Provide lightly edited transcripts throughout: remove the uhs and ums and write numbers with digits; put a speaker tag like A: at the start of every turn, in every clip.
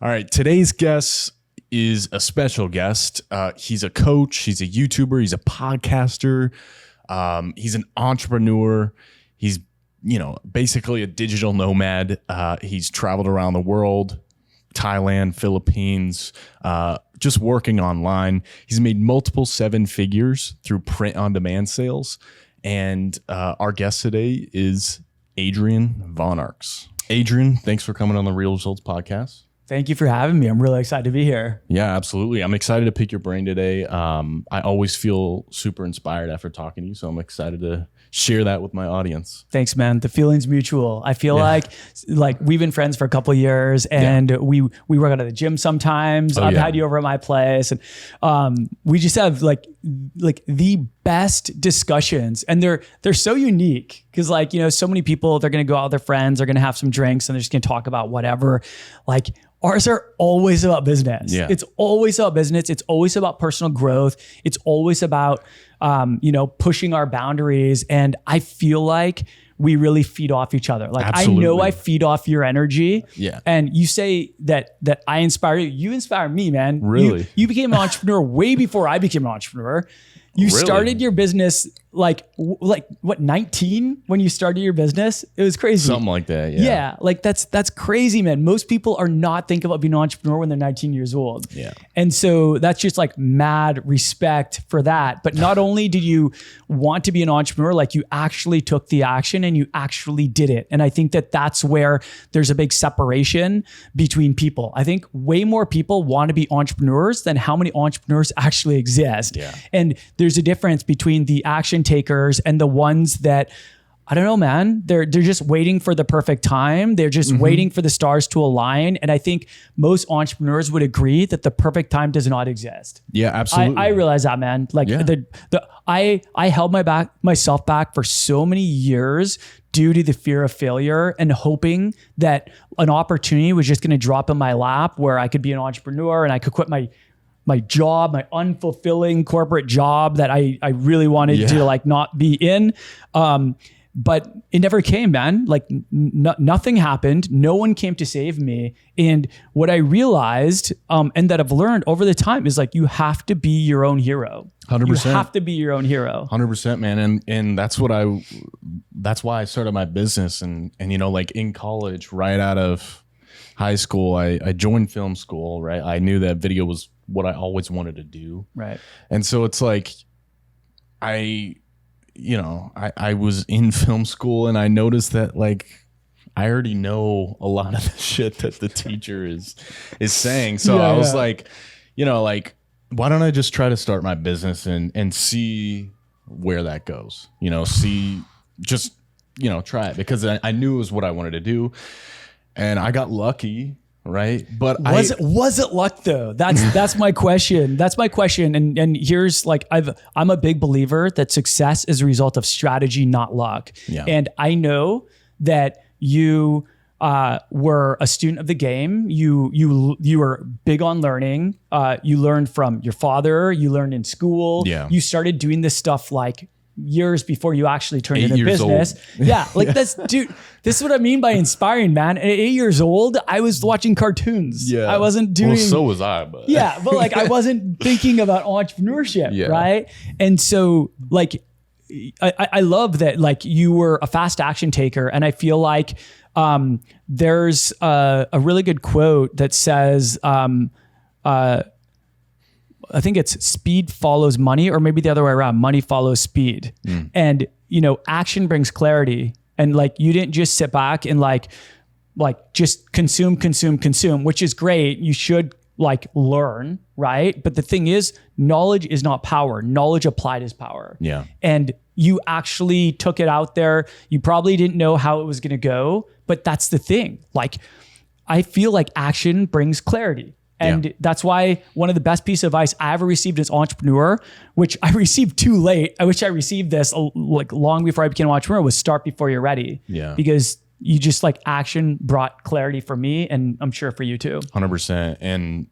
A: All right, today's guest is a special guest. He's a coach, he's a YouTuber, he's a podcaster, he's an entrepreneur. He's, basically a digital nomad. He's traveled around the world, Thailand, Philippines, just working online. He's made multiple seven figures through print-on-demand sales. And our guest today is Adrian Vonarx. Adrian, thanks for coming on the Real Results Podcast.
B: Thank you for having me. I'm really excited to be here.
A: Yeah, absolutely. I'm excited to pick your brain today. I always feel super inspired after talking to you, so I'm excited to share that with my audience.
B: Thanks, man. The feeling's mutual. I feel like we've been friends for a couple of years, and we work out at the gym sometimes. I've had you over at my place, and we just have like the best discussions, and they're so unique because so many people, they're going to go out with their friends, they're going to have some drinks, and they're just going to talk about whatever. Ours are always about business. Yeah. It's always about business. It's always about personal growth. It's always about, pushing our boundaries. And I feel like we really feed off each other.
A: Absolutely.
B: I know I feed off your energy.
A: Yeah.
B: And you say that I inspire you. You inspire me, man.
A: Really?
B: You became an entrepreneur way before I became an entrepreneur. You started your business what, 19 when you started your business? It was crazy.
A: Something like that. Yeah.
B: Yeah. That's crazy, man. Most people are not thinking about being an entrepreneur when they're 19 years old.
A: Yeah.
B: And so that's just mad respect for that. But not only did you want to be an entrepreneur, you actually took the action and you actually did it. And I think that that's where there's a big separation between people. I think way more people want to be entrepreneurs than how many entrepreneurs actually exist.
A: Yeah.
B: And there's a difference between the action takers and the ones that, I don't know, man, they're just waiting for the perfect time. They're just waiting for the stars to align. And I think most entrepreneurs would agree that the perfect time does not exist.
A: Yeah, absolutely.
B: I realize that, man. I held myself back for so many years due to the fear of failure and hoping that an opportunity was just going to drop in my lap where I could be an entrepreneur and I could quit my job, my unfulfilling corporate job that I really wanted to not be in. But it never came, man. Nothing happened. No one came to save me. And what I realized, and that I've learned over the time is you have to be your own hero.
A: 100%.
B: You have to be your own hero.
A: 100%, man. And that's why I started my business. And in college, right out of high school, I joined film school, right? I knew that video was what I always wanted to do.
B: Right.
A: And so it's I was in film school and I noticed that I already know a lot of the shit that the teacher is saying. So I was why don't I just try to start my business and see where that goes? Try it, because I knew it was what I wanted to do. And I got lucky, right? But
B: was it luck though? That's my question. That's my question. And here's I'm a big believer that success is a result of strategy, not luck.
A: Yeah.
B: And I know that you were a student of the game. You were big on learning. You learned from your father. You learned in school.
A: Yeah.
B: You started doing this stuff years before you actually turned into business. Yeah. This is what I mean by inspiring, man. At 8 years old, I was watching cartoons.
A: Yeah.
B: I wasn't doing.
A: Well, so was I, but.
B: Yeah. But I wasn't thinking about entrepreneurship. Yeah. Right. And so I love that you were a fast action taker. And I feel there's a really good quote that says, I think it's speed follows money, or maybe the other way around, money follows speed. And, action brings clarity. And you didn't just sit back and just consume, which is great. You should learn, right? But the thing is, knowledge is not power. Knowledge applied is power.
A: Yeah.
B: And you actually took it out there. You probably didn't know how it was going to go, but that's the thing. I feel action brings clarity. And that's why one of the best pieces of advice I ever received as an entrepreneur, which I received too late. I wish I received this long before I became an entrepreneur, was start before you're ready.
A: Yeah.
B: Because you just action brought clarity for me, and I'm sure for you too.
A: 100%. And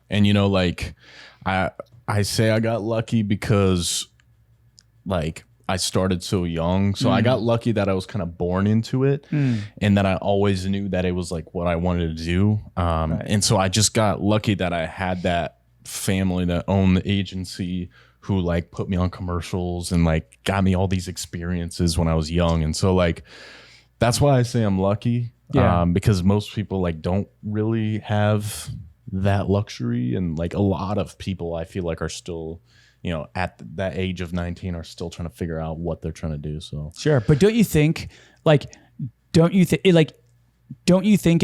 A: I say I got lucky because I started so young. So I got lucky that I was kind of born into it and that I always knew that it was like what I wanted to do. And so I just got lucky that I had that family that owned the agency who like put me on commercials and like got me all these experiences when I was young. And so like, that's why I say I'm lucky. Because most people like don't really have that luxury. And like a lot of people I feel like are still, you know, at that age of 19 are still trying to figure out what they're trying to do. So
B: sure. But don't you think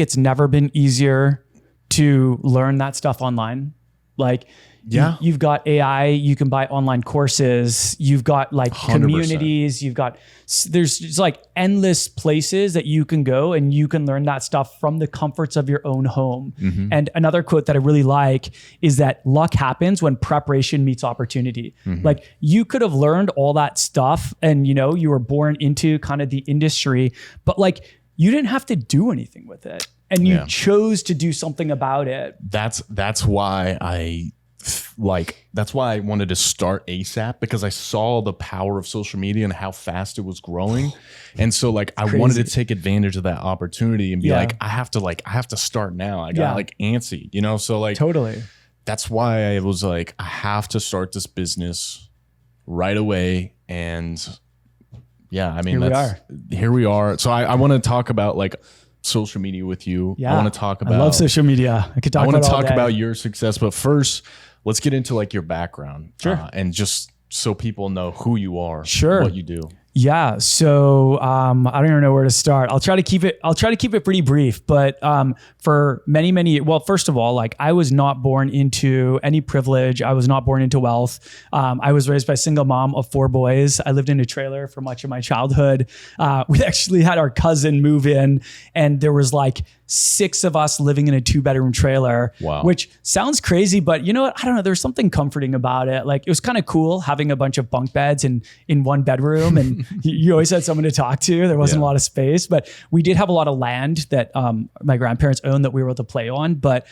B: it's never been easier to learn that stuff online? Like, you've got AI, you can buy online courses, you've got like 100%. Communities, there's just like endless places that you can go and you can learn that stuff from the comforts of your own home. And another quote that I really like is that luck happens when preparation meets opportunity. Like you could have learned all that stuff and, you know, you were born into kind of the industry, but like you didn't have to do anything with it. And you chose to do something about it. That's
A: why I wanted to start ASAP, because I saw the power of social media and how fast it was growing. And so like I wanted to take advantage of that opportunity and be like, I have to start now. I got like antsy, you know? So like
B: totally.
A: That's why I was like, I have to start this business right away. And I mean, here we are. So I want to talk about like social media with you. I want to talk about,
B: I love social media. I want to
A: talk about your success, but first let's get into like your background. And just so people know who you are, what you do.
B: Yeah. So I don't even know where to start. I'll try to keep it pretty brief, but for many, well, first of all, like I was not born into any privilege. I was not born into wealth. I was raised by a single mom of 4 boys. I lived in a trailer for much of my childhood. We actually had our cousin move in and there was like 6 of us living in a 2-bedroom trailer, which sounds crazy, but you know what? I don't know. There's something comforting about it. Like it was kind of cool having a bunch of bunk beds in one bedroom and you always had someone to talk to. There wasn't a lot of space, but we did have a lot of land that my grandparents owned that we were able to play on. But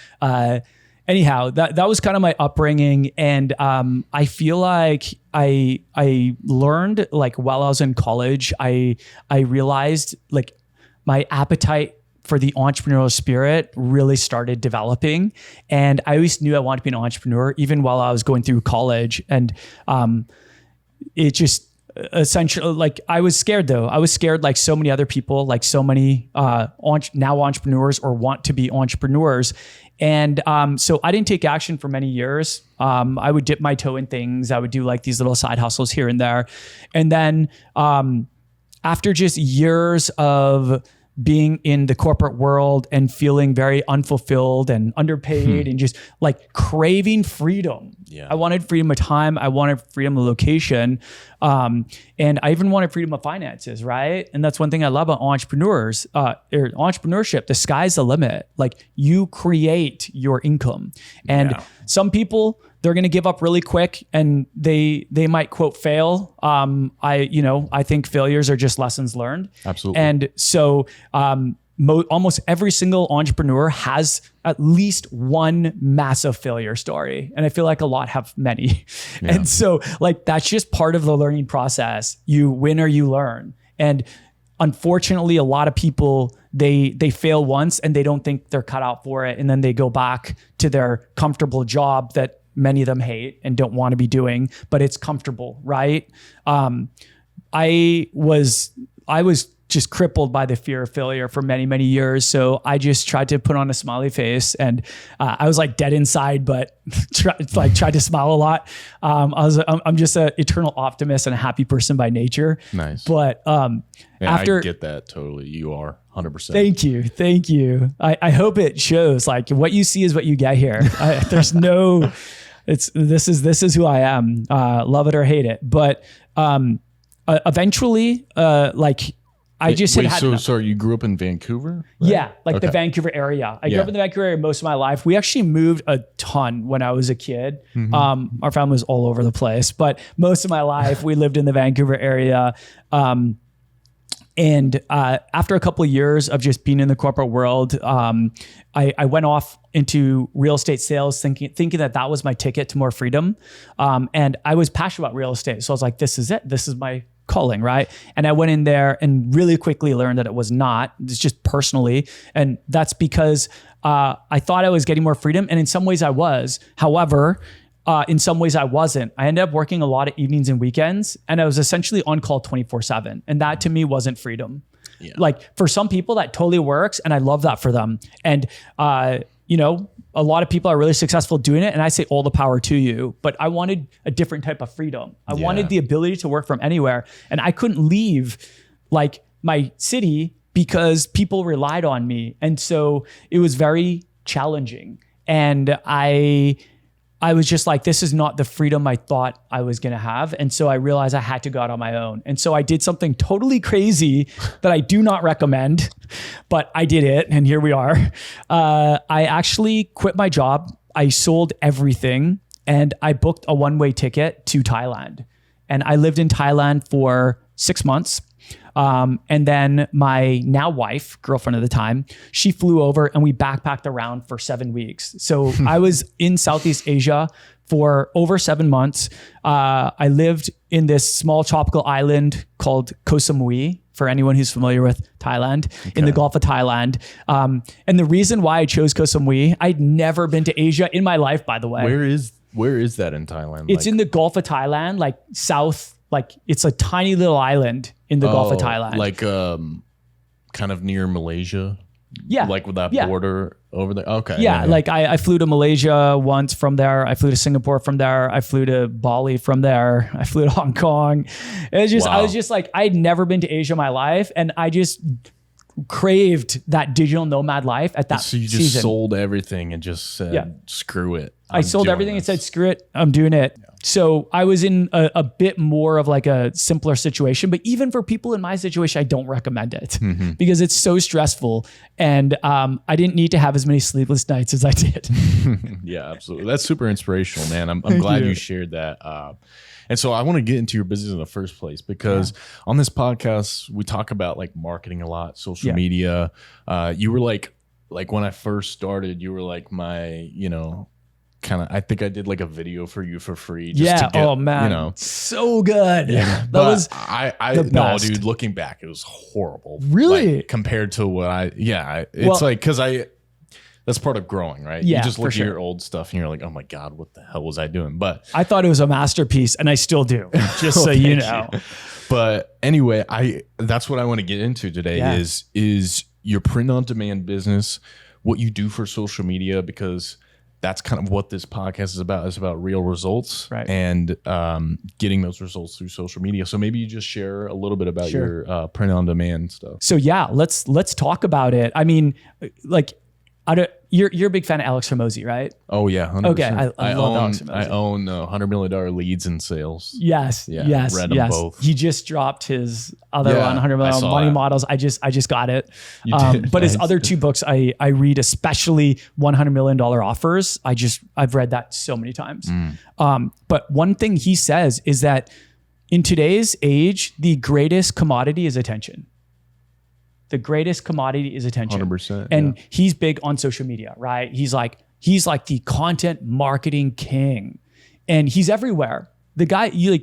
B: anyhow, that was kind of my upbringing. And I feel like I learned like while I was in college, I realized like my appetite for the entrepreneurial spirit really started developing. And I always knew I wanted to be an entrepreneur, even while I was going through college. And it just essentially, like I was scared though. I was scared like so many other people, like so many now entrepreneurs or want to be entrepreneurs. And so I didn't take action for many years. I would dip my toe in things. I would do like these little side hustles here and there. And then after just years of being in the corporate world and feeling very unfulfilled and underpaid and just like craving freedom. I wanted freedom of time. I wanted freedom of location. And I even wanted freedom of finances, right? And that's one thing I love about entrepreneurs, or entrepreneurship. The sky's the limit. Like you create your income. And some people, they're going to give up really quick and they might quote fail. I think failures are just lessons learned.
A: Absolutely.
B: And so, almost every single entrepreneur has at least one massive failure story. And I feel like a lot have many. And so like, that's just part of the learning process. You win or you learn. And unfortunately, a lot of people, they fail once and they don't think they're cut out for it. And then they go back to their comfortable job that many of them hate and don't want to be doing, but it's comfortable, right? I was just crippled by the fear of failure for many, many years. So I just tried to put on a smiley face and I was like dead inside, but tried to smile a lot. I'm just an eternal optimist and a happy person by nature.
A: Nice.
B: But after
A: I get that totally. You are 100%.
B: Thank you. I hope it shows. Like what you see is what you get here. There's no, this is who I am. Love it or hate it. But eventually, I just
A: sorry, you grew up in Vancouver? Right?
B: Yeah, the Vancouver area. I grew up in the Vancouver area most of my life. We actually moved a ton when I was a kid. Our family was all over the place, but most of my life we lived in the Vancouver area. And after a couple of years of just being in the corporate world, I went off into real estate sales thinking that was my ticket to more freedom. And I was passionate about real estate. So I was like, this is it. This is my calling, right? And I went in there and really quickly learned that it was not. It's just personally. And that's because I thought I was getting more freedom. And in some ways I was. However, in some ways I wasn't. I ended up working a lot of evenings and weekends, and I was essentially on call 24/7. And that to me wasn't freedom. Yeah. Like for some people that totally works, and I love that for them. And, you know, a lot of people are really successful doing it, and I say all the power to you, but I wanted a different type of freedom. I wanted the ability to work from anywhere, and I couldn't leave like my city because people relied on me. And so it was very challenging. And I was just like, this is not the freedom I thought I was going to have. And so I realized I had to go out on my own. And so I did something totally crazy that I do not recommend, but I did it. And here we are. I actually quit my job. I sold everything, and I booked a one-way ticket to Thailand. And I lived in Thailand for 6 months. And then my now wife, girlfriend at the time, she flew over and we backpacked around for 7 weeks. So I was in Southeast Asia for over 7 months. I lived in this small tropical island called Koh Samui, for anyone who's familiar with Thailand, in the Gulf of Thailand. And the reason why I chose Koh Samui, I'd never been to Asia in my life, by the way.
A: Where is that in Thailand?
B: It's in the Gulf of Thailand, like south, like it's a tiny little island in the Gulf of Thailand.
A: Like kind of near Malaysia?
B: Yeah.
A: Like with that border over there? Okay.
B: Yeah, like I flew to Malaysia once from there. I flew to Singapore from there. I flew to Bali from there. I flew to Hong Kong. It was just, I was just like, I'd never been to Asia in my life. And I just craved that digital nomad life at that season. So you just
A: sold everything and just said, screw it.
B: I sold everything and said, screw it, I'm doing it. Yeah. So I was in a bit more of like a simpler situation, but even for people in my situation, I don't recommend it because it's so stressful. And I didn't need to have as many sleepless nights as I did.
A: Yeah, absolutely. That's super inspirational, man. I'm glad you shared that. And so I want to get into your business in the first place because on this podcast, we talk about like marketing a lot, social media. You were like when I first started, you were like my, kind of, I think I did like a video for you for free. Just to get,
B: oh man, so good.
A: Yeah, that was no, dude. Looking back, it was horrible.
B: Really,
A: like, compared to what it's like because that's part of growing, right?
B: Yeah,
A: you just look at your old stuff and you're like, oh my god, what the hell was I doing? But
B: I thought it was a masterpiece, and I still do. Just so you know.
A: But anyway, that's what I want to get into today is your print on demand business, what you do for social media, because that's kind of what this podcast is about. It's about real results and getting those results through social media. So maybe you just share a little bit about your print on demand stuff.
B: So let's talk about it. I mean, like, you're a big fan of Alex Hormozi, right?
A: Oh yeah, 100%.
B: Okay, I love Alex Hormozi.
A: I own $100 million leads in sales.
B: Yes,
A: read them both.
B: He just dropped his other one, $100 million money models. I just got it. But his other two books, I read, especially $100 million offers. I've read that so many times. But one thing he says is that in today's age, the greatest commodity is attention. The greatest commodity is attention.
A: 100%.
B: And he's big on social media, right? He's like the content marketing king, and he's everywhere. The guy, you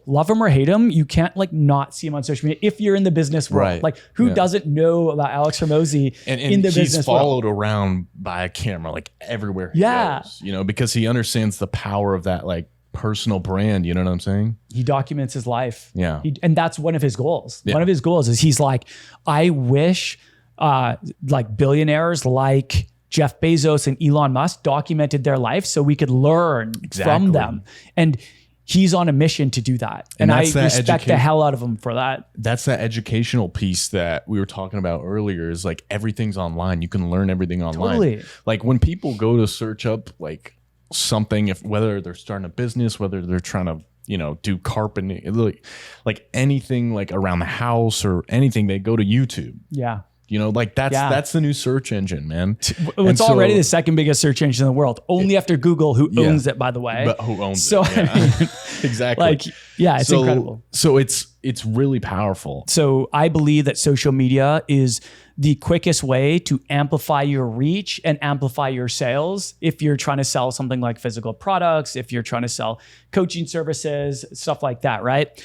B: love him or hate him, you can't like not see him on social media if you're in the business world.
A: Right.
B: Like who doesn't know about Alex Hormozi in the business world?
A: He's followed around by a camera like everywhere he goes, because he understands the power of that like personal brand. You know what I'm saying?
B: He documents his life.
A: Yeah.
B: And that's one of his goals. Yeah. One of his goals is he's like, I wish like billionaires like Jeff Bezos and Elon Musk documented their life so we could learn from them. And he's on a mission to do that. And I respect the hell out of him for that.
A: That's that educational piece that we were talking about earlier, is like everything's online. You can learn everything online.
B: Totally.
A: Like when people go to search up like something, whether they're starting a business, whether they're trying to do carpentry, like anything like around the house or anything, they go to YouTube.
B: Yeah.
A: That's the new search engine, man.
B: It's already the second biggest search engine in the world, only after Google, who owns it, by the way.
A: But who owns it?
B: I mean,
A: exactly.
B: It's incredible.
A: So it's really powerful.
B: So I believe that social media is the quickest way to amplify your reach and amplify your sales if you're trying to sell something like physical products, if you're trying to sell coaching services, stuff like that, right?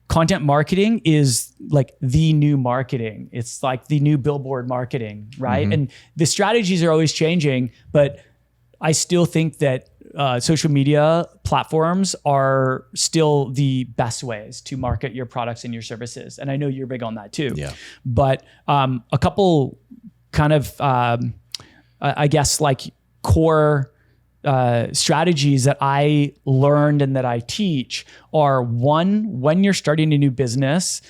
B: Content marketing is like the new marketing. It's like the new billboard marketing, right? Mm-hmm. And the strategies are always changing, but I still think that social media platforms are still the best ways to market your products and your services. And I know you're big on that too.
A: Yeah.
B: But a couple kind of, I guess, like core strategies that I learned and that I teach are, one, when you're starting a new business,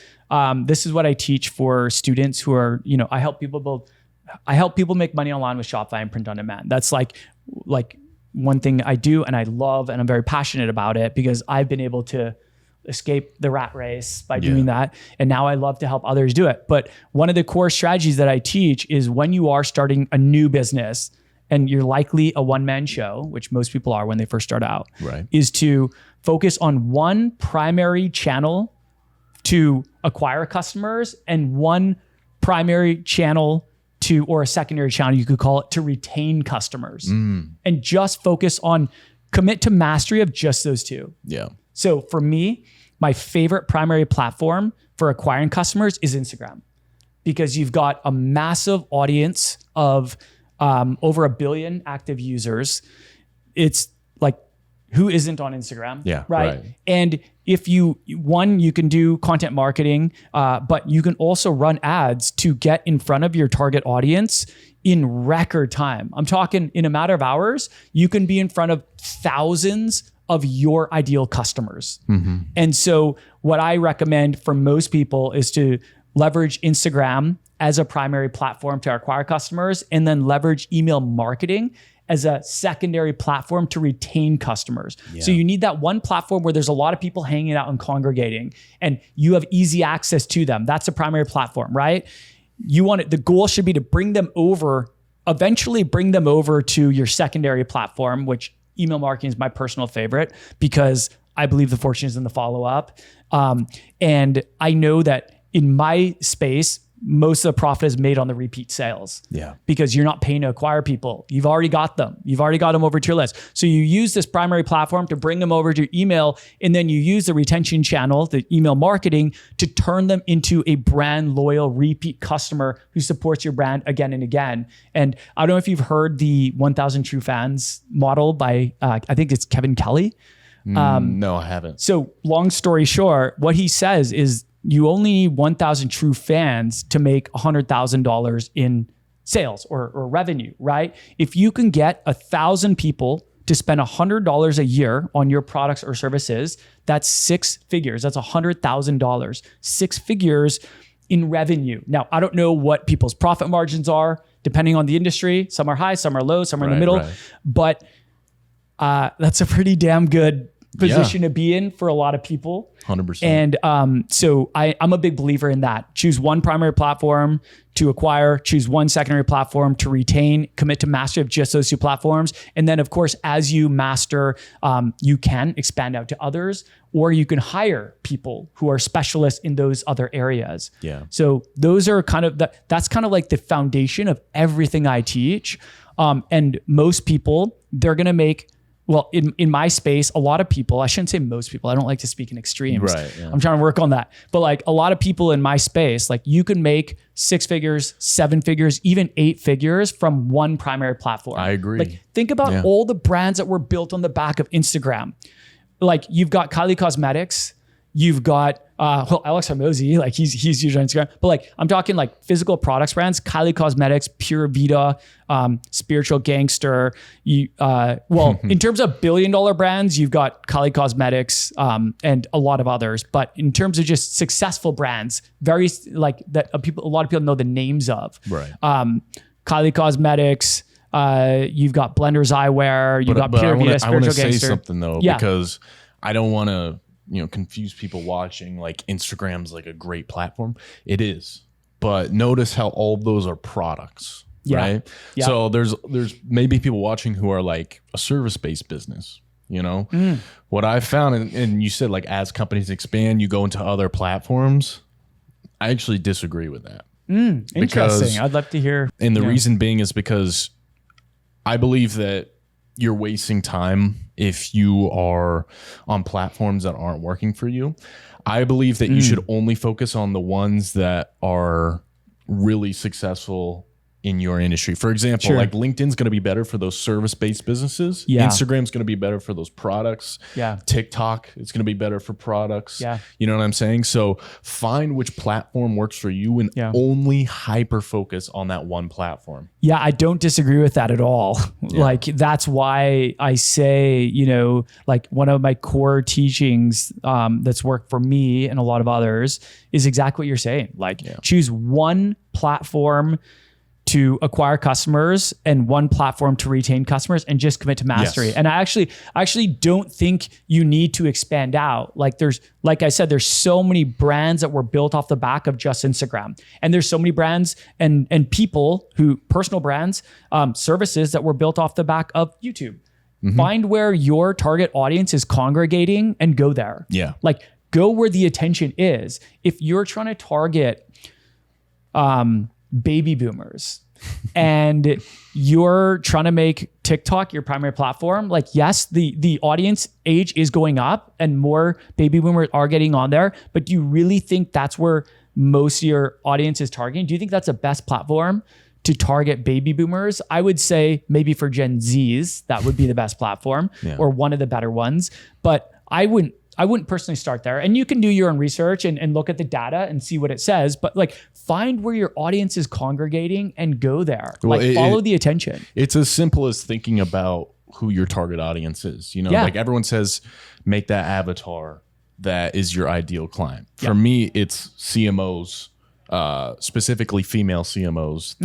B: this is what I teach for students who are, I help people make money online with Shopify and print on demand. That's like one thing I do and I love, and I'm very passionate about it because I've been able to escape the rat race by doing that. And now I love to help others do it. But one of the core strategies that I teach is when you are starting a new business, and you're likely a one-man show, which most people are when they first start out,
A: right,
B: is to focus on one primary channel to acquire customers and one primary channel or a secondary channel, you could call it, to retain customers. And just focus on, commit to mastery of just those two.
A: Yeah.
B: So for me, my favorite primary platform for acquiring customers is Instagram, because you've got a massive audience of over 1 billion active users. It's like, who isn't on Instagram?
A: Yeah,
B: right. And if you can do content marketing, but you can also run ads to get in front of your target audience in record time. I'm talking in a matter of hours, you can be in front of thousands of your ideal customers. Mm-hmm. And so what I recommend for most people is to leverage Instagram as a primary platform to acquire customers, and then leverage email marketing as a secondary platform to retain customers. Yeah. So you need that one platform where there's a lot of people hanging out and congregating, and you have easy access to them. That's a primary platform, right? The goal should be to eventually bring them over to your secondary platform, which email marketing is my personal favorite because I believe the fortune is in the follow-up. And I know that in my space, most of the profit is made on the repeat sales.
A: Yeah.
B: Because you're not paying to acquire people. You've already got them. You've already got them over to your list. So you use this primary platform to bring them over to your email, and then you use the retention channel, the email marketing, to turn them into a brand loyal repeat customer who supports your brand again and again. And I don't know if you've heard the 1,000 True Fans model by, I think it's Kevin Kelly.
A: No, I haven't.
B: So long story short, what he says is, you only need 1,000 true fans to make $100,000 in sales or revenue, right? If you can get 1,000 people to spend $100 a year on your products or services, that's 6 figures. That's $100,000, 6 figures in revenue. Now, I don't know what people's profit margins are, depending on the industry. Some are high, some are low, some are in the middle, but that's a pretty damn good position to be in for a lot of people.
A: 100%.
B: And so I'm a big believer in that. Choose one primary platform to acquire, choose one secondary platform to retain, commit to mastery of just those 2 platforms. And then of course, as you master, you can expand out to others, or you can hire people who are specialists in those other areas.
A: Yeah.
B: So those are that's kind of like the foundation of everything I teach. And most people, they're going to make, well, in my space, a lot of people, I shouldn't say most people, I don't like to speak in extremes.
A: Right, yeah.
B: I'm trying to work on that. But like a lot of people in my space, like you can make 6 figures, 7 figures, even 8 figures from one primary platform.
A: I agree.
B: Like think about all the brands that were built on the back of Instagram. Like you've got Kylie Cosmetics, you've got Alex Hormozy, like he's huge on Instagram. But like I'm talking like physical products brands, Kylie Cosmetics, Pure Vita, Spiritual Gangster. In terms of $1 billion brands, you've got Kylie Cosmetics and a lot of others. But in terms of just successful brands, very like that a lot of people know the names of.
A: Right.
B: Kylie Cosmetics. You've got Blenders Eyewear. You've got Pure Vita, Spiritual Gangster.
A: I want to say something though, because I don't want to confuse people watching. Like Instagram's like a great platform. It is, but notice how all of those are products, right? Yeah. So there's maybe people watching who are like a service-based business, What I've found, and you said like as companies expand, you go into other platforms. I actually disagree with that.
B: Interesting. I'd love to hear.
A: And the reason being is because I believe that you're wasting time if you are on platforms that aren't working for you. I believe that you should only focus on the ones that are really successful in your industry. For example, like LinkedIn's going to be better for those service-based businesses. Instagram's going to be better for those products. TikTok is going to be better for products. You know what I'm saying? So find which platform works for you and only hyper focus on that one platform.
B: Yeah, I don't disagree with that at all. Like that's why I say, you know, like one of my core teachings that's worked for me and a lot of others is exactly what you're saying. Like choose one platform to acquire customers and one platform to retain customers and just commit to mastery. And I actually don't think you need to expand out. Like I said, there's so many brands that were built off the back of just Instagram. And there's so many brands and people personal brands, services that were built off the back of YouTube. Find where your target audience is congregating and go there. Like go where the attention is. If you're trying to target, baby boomers and you're trying to make TikTok your primary platform, like yes, the audience age is going up and more baby boomers are getting on there, but do you really think that's where most of your audience is targeting? Do you think that's the best platform to target baby boomers? I would say maybe for Gen Zs, that would be the best platform or one of the better ones, but I wouldn't personally start there. And you can do your own research and look at the data and see what it says, but like find where your audience is congregating and go there. Well, like follow the attention.
A: It's as simple as thinking about who your target audience is. You know, like everyone says, make that avatar that is your ideal client. For me, it's CMOs, specifically female CMOs,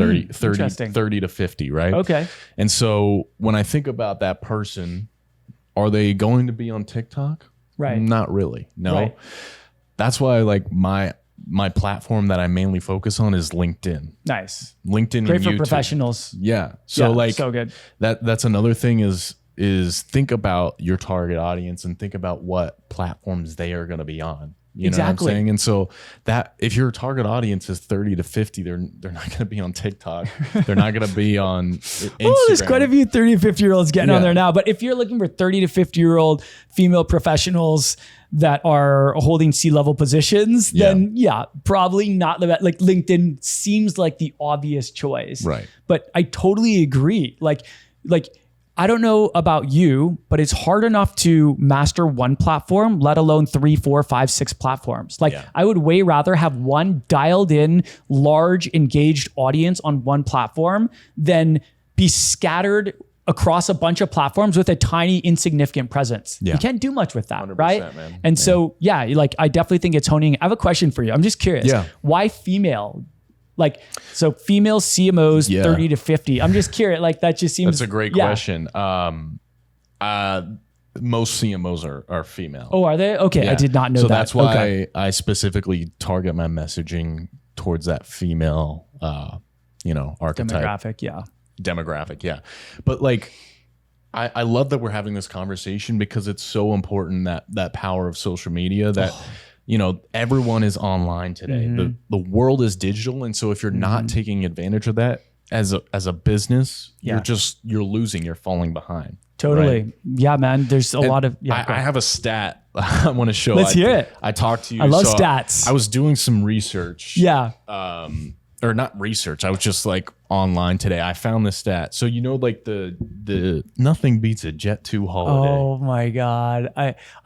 A: 30 to 50, right?
B: Okay.
A: And so when I think about that person, are they going to be on TikTok?
B: Right.
A: Not really. No. That's why like my platform that I mainly focus on is LinkedIn.
B: Nice.
A: LinkedIn
B: Great
A: and
B: for
A: YouTube.
B: Professionals.
A: Yeah. So like
B: so good.
A: That's another thing is think about your target audience and think about what platforms they are going to be on. You know what I'm saying? And so that if your target audience is 30 to 50, they're not going to be on TikTok. They're not going to be on Instagram.
B: There's quite a few 30 to 50 year olds getting on there now. But if you're looking for 30 to 50 year old female professionals that are holding C-level positions, then probably not the best. Like LinkedIn seems like the obvious choice.
A: Right.
B: But I totally agree. Like I don't know about you, but it's hard enough to master one platform, let alone 3, 4, 5, 6 platforms. Like I would way rather have one dialed in, large, engaged audience on one platform than be scattered across a bunch of platforms with a tiny, insignificant presence. You can't do much with that, right?
A: Man.
B: And so, like I definitely think it's honing. I have a question for you. I'm just curious. Why female? Like, so female CMOs 30 to 50. I'm just curious. Like that just seems.
A: That's a great question. Most CMOs are female.
B: Oh, are they? Okay. I did not know that.
A: So that's why I specifically target my messaging towards that female, archetype. Demographic. Yeah. But like, I love that we're having this conversation because it's so important that power of social media that, everyone is online today. The world is digital. And so if you're not taking advantage of that as a business, you're losing, you're falling behind.
B: Totally.
A: Right?
B: Yeah, man. There's a lot of,
A: I have a stat I want to show.
B: Let's hear it.
A: I talked to you.
B: I love stats.
A: I was doing some research.
B: Yeah.
A: Or not research. I was just like online today. I found this stat. So like the nothing beats a Jet2 Holiday.
B: Oh my God.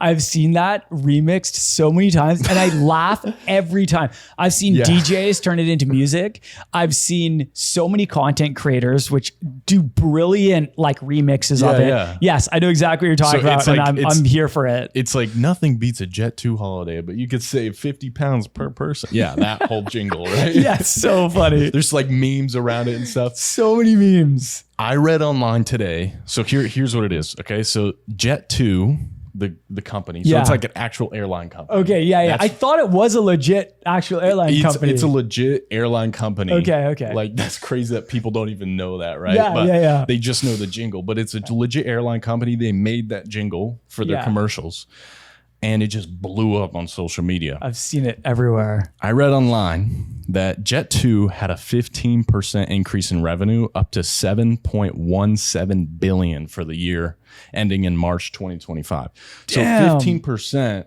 B: I've seen that remixed so many times and I laugh every time. I've seen DJs turn it into music. I've seen so many content creators which do brilliant like remixes of it. Yeah. Yes, I know exactly what you're talking about and I'm here for it.
A: It's like nothing beats a Jet2 Holiday, but you could save 50 pounds per person. Yeah, that whole jingle, right?
B: Yeah, so funny.
A: There's like memes around it and stuff.
B: So many memes.
A: I read online today. So here's what it is. Okay. So Jet2, the company. So it's like an actual airline company.
B: Okay. Yeah. I thought it was a legit actual airline company.
A: It's a legit airline company.
B: Okay.
A: Like that's crazy that people don't even know that, right?
B: Yeah.
A: They just know the jingle, but it's a legit airline company. They made that jingle for their commercials. and it just blew up on social media.
B: I've seen it everywhere.
A: I read online that Jet2 had a 15% increase in revenue up to $7.17 billion for the year ending in March 2025. So 15%,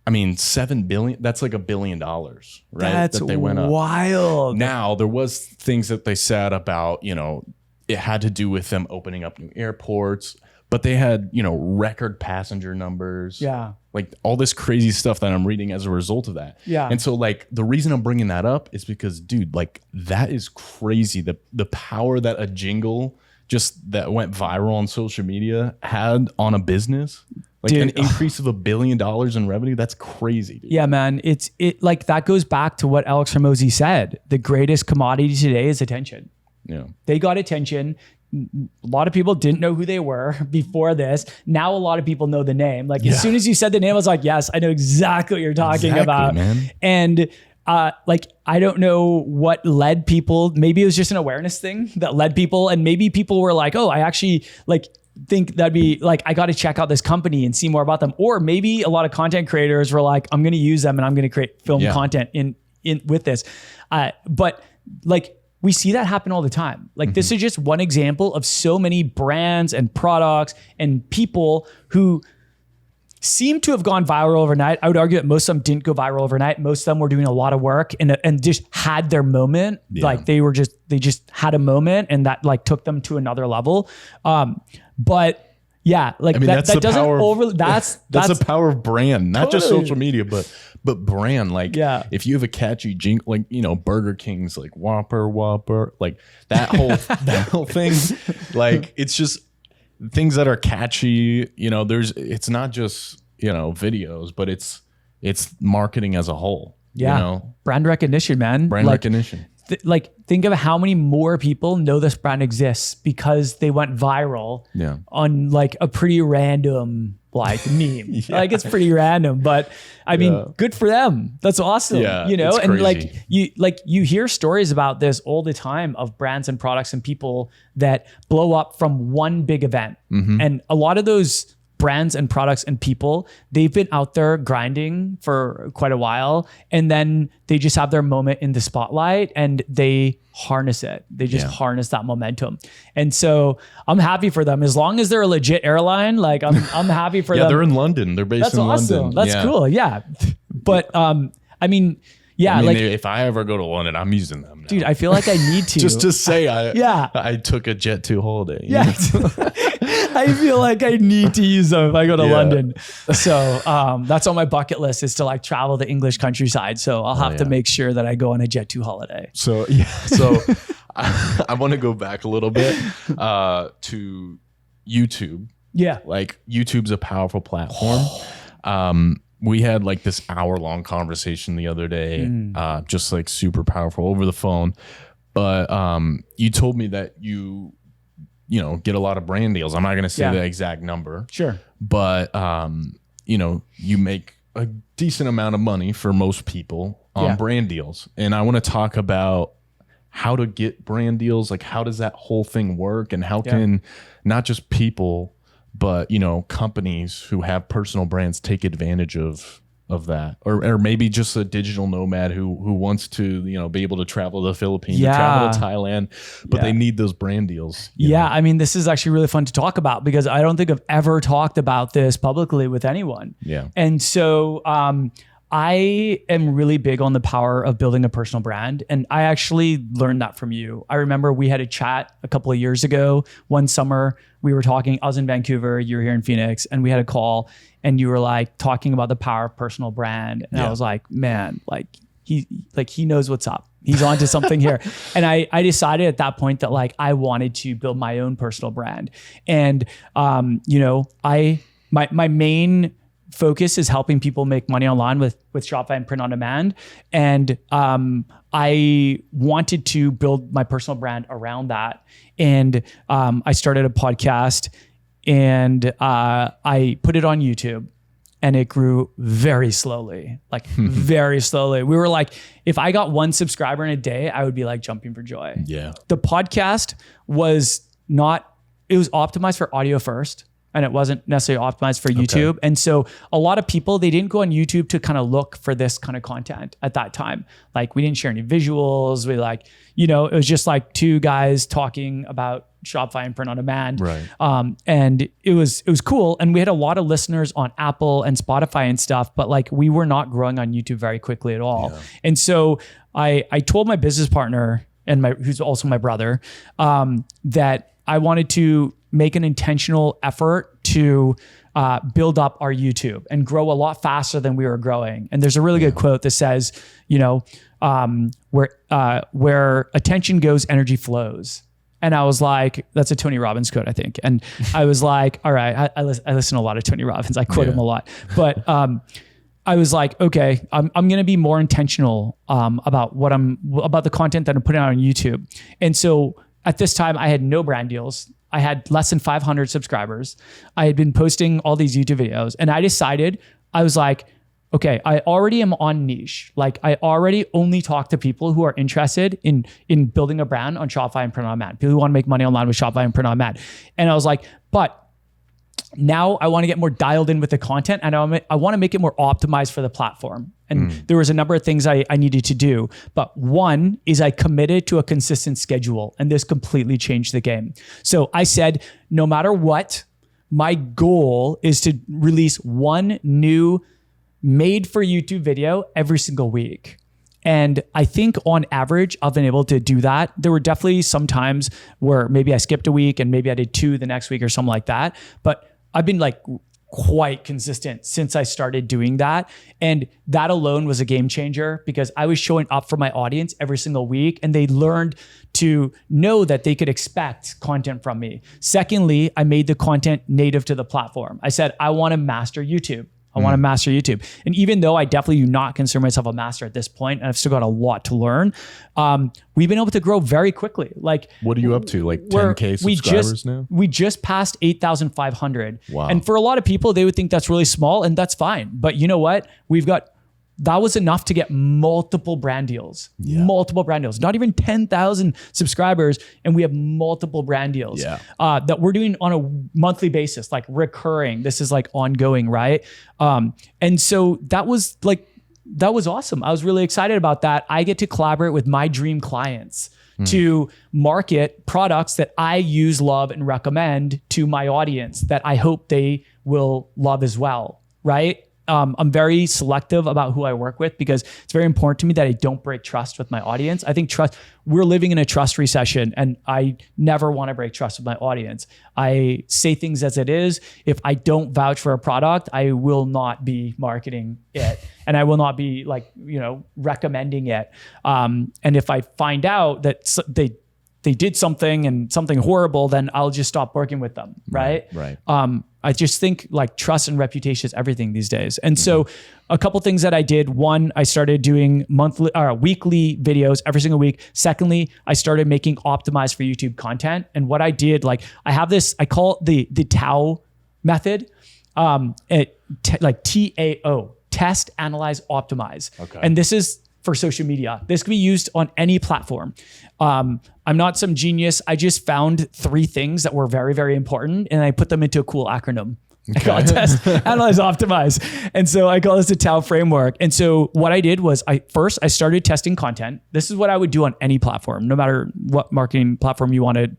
A: I mean, $7 billion, that's like $1 billion, right?
B: That's
A: that they went up.
B: Wild.
A: Now, there was things that they said about, it had to do with them opening up new airports, but they had, record passenger numbers.
B: Yeah.
A: Like all this crazy stuff that I'm reading as a result of that.
B: Yeah.
A: And so like the reason I'm bringing that up is because, dude, like that is crazy. The power that a jingle just that went viral on social media had on a business. Like an increase of $1 billion in revenue. That's crazy, dude.
B: Yeah, man. It like that goes back to what Alex Hormozi said. The greatest commodity today is attention.
A: Yeah.
B: They got attention. A lot of people didn't know who they were before this. Now a lot of people know the name. Like as soon as you said the name, I was like, yes, I know exactly what you're talking about.
A: Man.
B: And like, I don't know what led people. Maybe it was just an awareness thing that led people. And maybe people were like, oh, I actually like think that'd be like, I got to check out this company and see more about them. Or maybe a lot of content creators were like, I'm going to use them and I'm going to create film content in with this. But like, we see that happen all the time. Like this is just one example of so many brands and products and people who seem to have gone viral overnight. I would argue that most of them didn't go viral overnight. Most of them were doing a lot of work and just had their moment. Yeah. Like they just had a moment and that like took them to another level. But yeah, like I mean, that doesn't over. That's
A: the power of brand, not just social media, but brand. Like if you have a catchy jingle, like Burger King's like Whopper, like that whole thing. Like it's just things that are catchy. It's not just videos, but it's marketing as a whole.
B: Yeah, brand recognition, man.
A: Brand recognition.
B: Think of how many more people know this brand exists because they went viral on like a pretty random like meme. Like it's pretty random, but I mean, good for them. That's awesome. Yeah, and crazy. You hear stories about this all the time of brands and products and people that blow up from one big event. And a lot of those brands and products and people, they've been out there grinding for quite a while, and then they just have their moment in the spotlight and they harness it. They just harness that momentum. And so I'm happy for them. As long as they're a legit airline, like I'm happy for them.
A: Yeah, they're in London. They're based in London.
B: That's cool. Yeah. But I mean,
A: if I ever go to London, I'm using them now.
B: Dude, I feel like I need to.
A: Just to say I took a Jet2 holiday.
B: Yeah. I feel like I need to use them if I go to London. So that's on my bucket list is to like travel the English countryside. So I'll have to make sure that I go on a Jet2 holiday.
A: So I want to go back a little bit to YouTube.
B: Yeah.
A: Like YouTube's a powerful platform. We had like this hour-long conversation the other day, just like super powerful over the phone. But you told me that you get a lot of brand deals. I'm not going to say the exact number.
B: Sure.
A: But, you make a decent amount of money for most people on brand deals. And I want to talk about how to get brand deals. Like, how does that whole thing work? And how can not just people, but companies who have personal brands take advantage of that, or maybe just a digital nomad who wants to be able to travel to the Philippines, travel to Thailand, but they need those brand deals.
B: I mean, this is actually really fun to talk about because I don't think I've ever talked about this publicly with anyone.
A: Yeah,
B: and so I am really big on the power of building a personal brand. And I actually learned that from you. I remember we had a chat a couple of years ago. One summer we were talking, I was in Vancouver, you were here in Phoenix, and we had a call and you were like talking about the power of personal brand. And I was like, man, he knows what's up. He's onto something here. And I decided at that point that like, I wanted to build my own personal brand. And, my main focus is helping people make money online with Shopify and print on demand. And I wanted to build my personal brand around that. And I started a podcast and I put it on YouTube and it grew very slowly, very slowly. We were like, if I got one subscriber in a day, I would be like jumping for joy.
A: Yeah.
B: The podcast was optimized for audio first. and it wasn't necessarily optimized for YouTube. Okay. And so a lot of people, they didn't go on YouTube to kind of look for this kind of content at that time. Like we didn't share any visuals. We like, you know, it was just like two guys talking about Shopify and print on demand.
A: Right.
B: And it was cool. And we had a lot of listeners on Apple and Spotify and stuff, but like we were not growing on YouTube very quickly at all. Yeah. And so I told my business partner and who's also my brother, that I wanted to make an intentional effort to build up our YouTube and grow a lot faster than we were growing. And there's a really good quote that says, you know, where attention goes, energy flows. And I was like, that's a Tony Robbins quote, I think. And I was like, all right, I listen to a lot of Tony Robbins. I quote him a lot. But I was like, okay, I'm going to be more intentional about the content that I'm putting out on YouTube. And so at this time, I had no brand deals. I had less than 500 subscribers. I had been posting all these YouTube videos, and I decided, I was like, okay, I already am on niche. Like I already only talk to people who are interested in building a brand on Shopify and print on demand. People who want to make money online with Shopify and print on demand. And I was like, but now I want to get more dialed in with the content, and I want to make it more optimized for the platform. And there was a number of things I needed to do. But one is I committed to a consistent schedule, and this completely changed the game. So I said, no matter what, my goal is to release one new made for YouTube video every single week. And I think on average, I've been able to do that. There were definitely some times where maybe I skipped a week and maybe I did 2 the next week or something like that. But I've been like quite consistent since I started doing that. And that alone was a game changer because I was showing up for my audience every single week, and they learned to know that they could expect content from me. Secondly, I made the content native to the platform. I said, I want to master YouTube. I want to master YouTube. And even though I definitely do not consider myself a master at this point, and I've still got a lot to learn, we've been able to grow very quickly. Like,
A: what are you up to? Like 10K subscribers now?
B: We just passed 8,500.
A: Wow.
B: And for a lot of people, they would think that's really small, and that's fine. But you know what? That was enough to get multiple brand deals, not even 10,000 subscribers. And we have multiple brand deals that we're doing on a monthly basis, like recurring. This is like ongoing, right? And so that was awesome. I was really excited about that. I get to collaborate with my dream clients to market products that I use, love, and recommend to my audience that I hope they will love as well, right? I'm very selective about who I work with because it's very important to me that I don't break trust with my audience. I think we're living in a trust recession, and I never want to break trust with my audience. I say things as it is. If I don't vouch for a product, I will not be marketing it, and I will not be recommending it. And if I find out that they did something and something horrible, then I'll just stop working with them. Right. I just think like trust and reputation is everything these days. And so a couple things that I did. One, I started doing weekly videos every single week. Secondly, I started making optimized for YouTube content. And what I did, I have this, I call it the TAO method. TAO, test, analyze, optimize. Okay. And this is for social media. This can be used on any platform. I'm not some genius. I just found 3 things that were very, very important, and I put them into a cool acronym. Okay. I call it test, analyze, optimize. And so I call this the TAO framework. And so what I did was I started testing content. This is what I would do on any platform, no matter what marketing platform you want to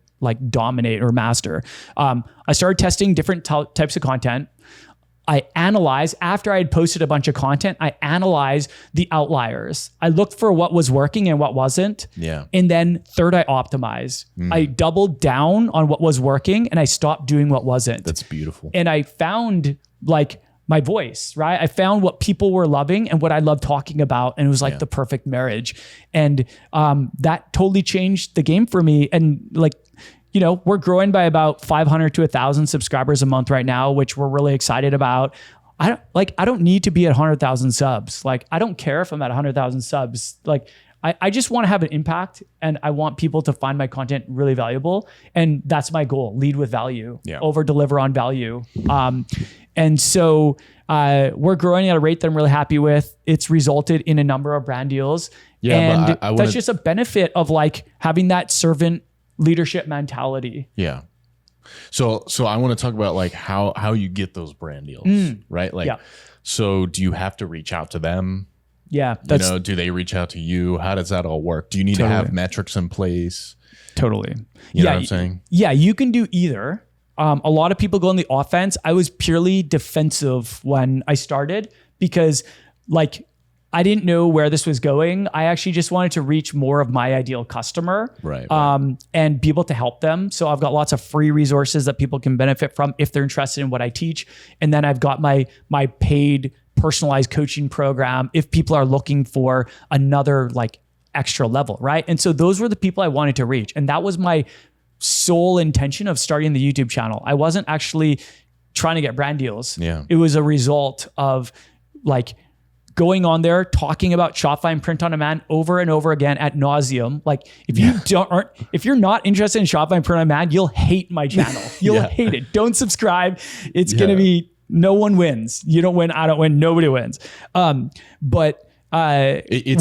B: dominate or master. I started testing different types of content. I analyzed, after I had posted a bunch of content, I analyzed the outliers. I looked for what was working and what wasn't. Yeah. And then third, I optimized. I doubled down on what was working and I stopped doing what wasn't.
A: That's beautiful.
B: And I found my voice, right? I found what people were loving and what I love talking about. And it was the perfect marriage. And that totally changed the game for me. And we're growing by about 500 to 1,000 subscribers a month right now, which we're really excited about. I don't need to be at 100,000 subs. I don't care if I'm at 100,000 subs. I just want to have an impact, and I want people to find my content really valuable. And that's my goal: lead with value, over deliver on value. And so we're growing at a rate that I'm really happy with. It's resulted in a number of brand deals. Yeah, and that's just a benefit of having that servant leadership mentality.
A: Yeah. So I want to talk about like how you get those brand deals, right? Like, so do you have to reach out to them?
B: Yeah.
A: Do they reach out to you? How does that all work? Do you need to have metrics in place?
B: Totally.
A: You know what I'm saying?
B: Yeah, you can do either. A lot of people go on the offense. I was purely defensive when I started because like I didn't know where this was going. I actually just wanted to reach more of my ideal customer,
A: right.
B: And be able to help them. So I've got lots of free resources that people can benefit from if they're interested in what I teach. And then I've got my paid personalized coaching program if people are looking for another like extra level, right? And so those were the people I wanted to reach. And that was my sole intention of starting the YouTube channel. I wasn't actually trying to get brand deals.
A: Yeah.
B: It was a result of like going on there, talking about Shopify and print on demand over and over again ad nauseum. Like if you're not interested in Shopify and print on demand, you'll hate my channel. You'll hate it. Don't subscribe. It's going to be, no one wins. You don't win. I don't win. Nobody wins.
A: It's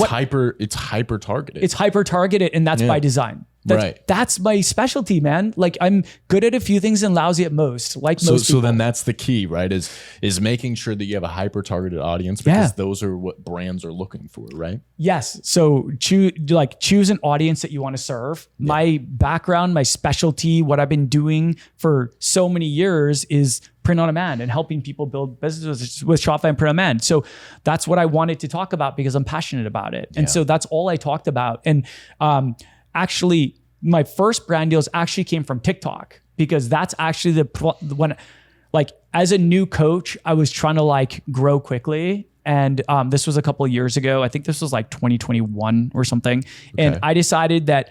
A: hyper targeted.
B: It's hyper targeted, and that's by design. That's my specialty, man. Like I'm good at a few things and lousy at most. Like most people.
A: So then that's the key, right? Is making sure that you have a hyper targeted audience because those are what brands are looking for, right?
B: Yes. So choose an audience that you want to serve. Yeah. My background, my specialty, what I've been doing for so many years is print on demand and helping people build businesses with Shopify and print on demand. So that's what I wanted to talk about because I'm passionate about it. And so that's all I talked about. And actually, my first brand deals actually came from TikTok because that's actually when, like, as a new coach, I was trying to like grow quickly. And this was a couple of years ago. I think this was like 2021 or something. Okay. And I decided that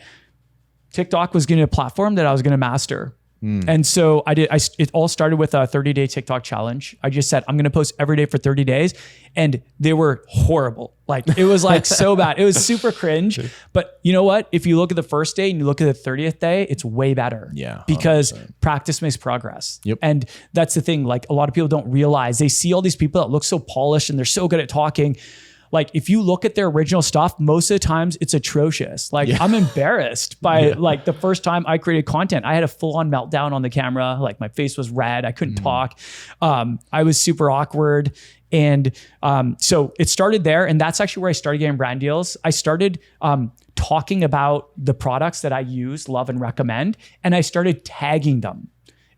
B: TikTok was going to be a platform that I was going to master. And so it all started with a 30-day TikTok challenge. I just said, I'm going to post every day for 30 days. And they were horrible. Like it was like so bad. It was super cringe. But you know what? If you look at the first day and you look at the 30th day, it's way better.
A: Yeah. 100%.
B: Because practice makes progress.
A: Yep.
B: And that's the thing. Like a lot of people don't realize, they see all these people that look so polished and they're so good at talking. Like if you look at their original stuff, most of the times it's atrocious. Like I'm embarrassed by like the first time I created content, I had a full on meltdown on the camera. Like my face was red. I couldn't talk. I was super awkward. And so it started there. And that's actually where I started getting brand deals. I started talking about the products that I use, love, and recommend. And I started tagging them.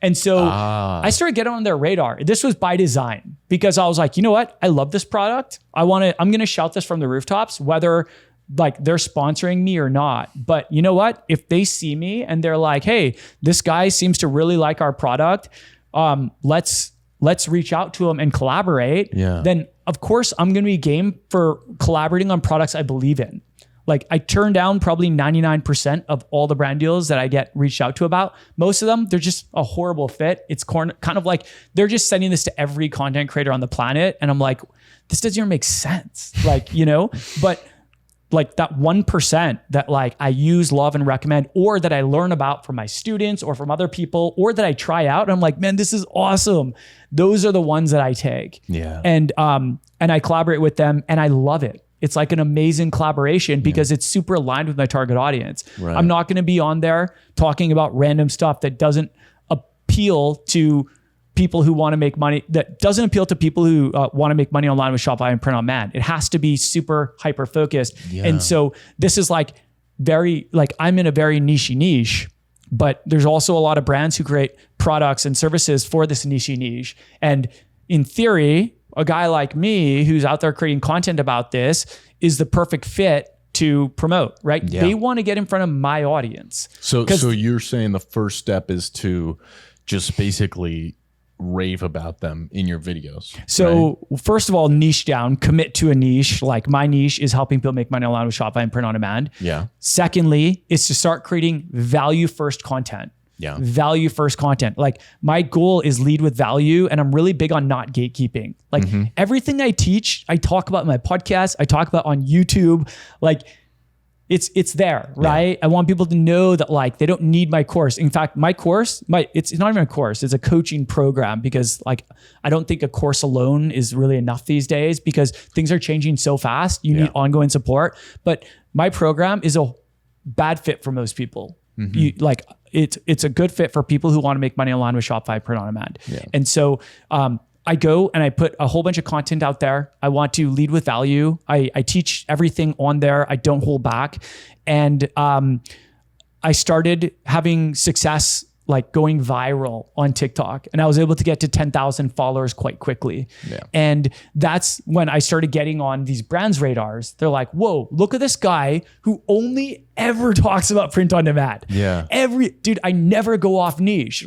B: And so I started getting on their radar. This was by design because I was like, you know what? I love this product. I'm going to shout this from the rooftops, whether like they're sponsoring me or not. But you know what? If they see me and they're like, hey, this guy seems to really like our product. Let's reach out to him and collaborate. Yeah. Then of course I'm going to be game for collaborating on products I believe in. Like I turn down probably 99% of all the brand deals that I get reached out to about. Most of them, they're just a horrible fit. It's kind of like they're just sending this to every content creator on the planet. And I'm like, this doesn't even make sense. Like, you know, but like that 1% that like I use, love, and recommend, or that I learn about from my students or from other people, or that I try out. And I'm like, man, this is awesome. Those are the ones that I take. Yeah. And I collaborate with them and I love it. It's like an amazing collaboration because it's super aligned with my target audience. Right. I'm not going to be on there talking about random stuff that doesn't appeal to people who want to make money, that doesn't appeal to people who want to make money online with Shopify and print on demand. It has to be super hyper focused. Yeah. And so this is like I'm in a very niche, but there's also a lot of brands who create products and services for this niche. And in theory, a guy like me who's out there creating content about this is the perfect fit to promote, right? Yeah. They want to get in front of my audience.
A: So you're saying the first step is to just basically rave about them in your videos.
B: So first of all, niche down, commit to a niche. Like my niche is helping people make money online with Shopify and print on demand. Yeah. Secondly, is to start creating value first content. Yeah. Value first content. Like my goal is lead with value. And I'm really big on not gatekeeping. Like everything I teach, I talk about in my podcast, I talk about on YouTube. Like it's there, right? Yeah. I want people to know that like they don't need my course. In fact, my course, it's not even a course, it's a coaching program because like I don't think a course alone is really enough these days because things are changing so fast. You need ongoing support. But my program is a bad fit for most people. You like it's a good fit for people who want to make money online with Shopify print on demand.
A: Yeah.
B: And so I go and I put a whole bunch of content out there. I want to lead with value. I teach everything on there. I don't hold back. And I started having success, like going viral on TikTok, and I was able to get to 10,000 followers quite quickly.
A: Yeah.
B: And that's when I started getting on these brands' radars. They're like, whoa, look at this guy who only ever talks about print on demand.
A: Yeah.
B: Dude, I never go off niche.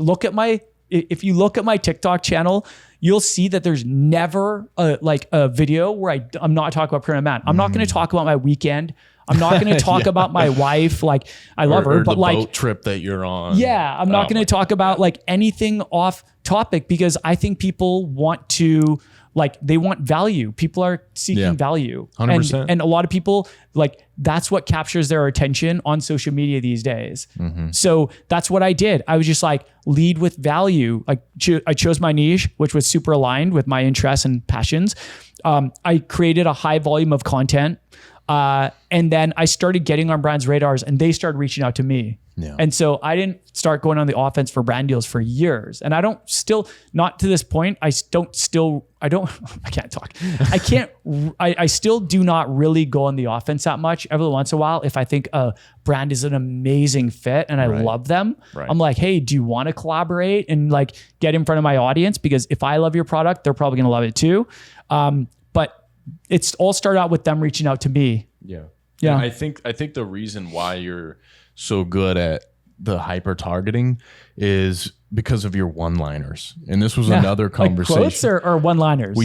B: If you look at my TikTok channel, you'll see that there's never a video where I'm not talking about print on demand. I'm not going to talk about my weekend. I'm not going to talk about my wife. Like, I love her, but
A: the
B: like
A: boat trip that you're on.
B: Yeah, I'm not going to talk about like anything off topic, because I think people want to, like, they want value. People are seeking value.
A: 100%.
B: And a lot of people, like, that's what captures their attention on social media these days. So that's what I did. I was just like, lead with value. Like, I chose my niche, which was super aligned with my interests and passions. I created a high volume of content. And then I started getting on brands' radars, and they started reaching out to me.
A: Yeah.
B: And so I didn't start going on the offense for brand deals for years. And I don't still, not to this point, I still do not really go on the offense that much. Every once in a while, if I think a brand is an amazing fit and I love them, I'm like, hey, do you want to collaborate and like get in front of my audience? Because if I love your product, they're probably going to love it too. But it's all started out with them reaching out to me.
A: Yeah.
B: Yeah.
A: And I think the reason why you're so good at the hyper targeting is because of your one-liners. And this was another conversation.
B: Like quotes or one-liners?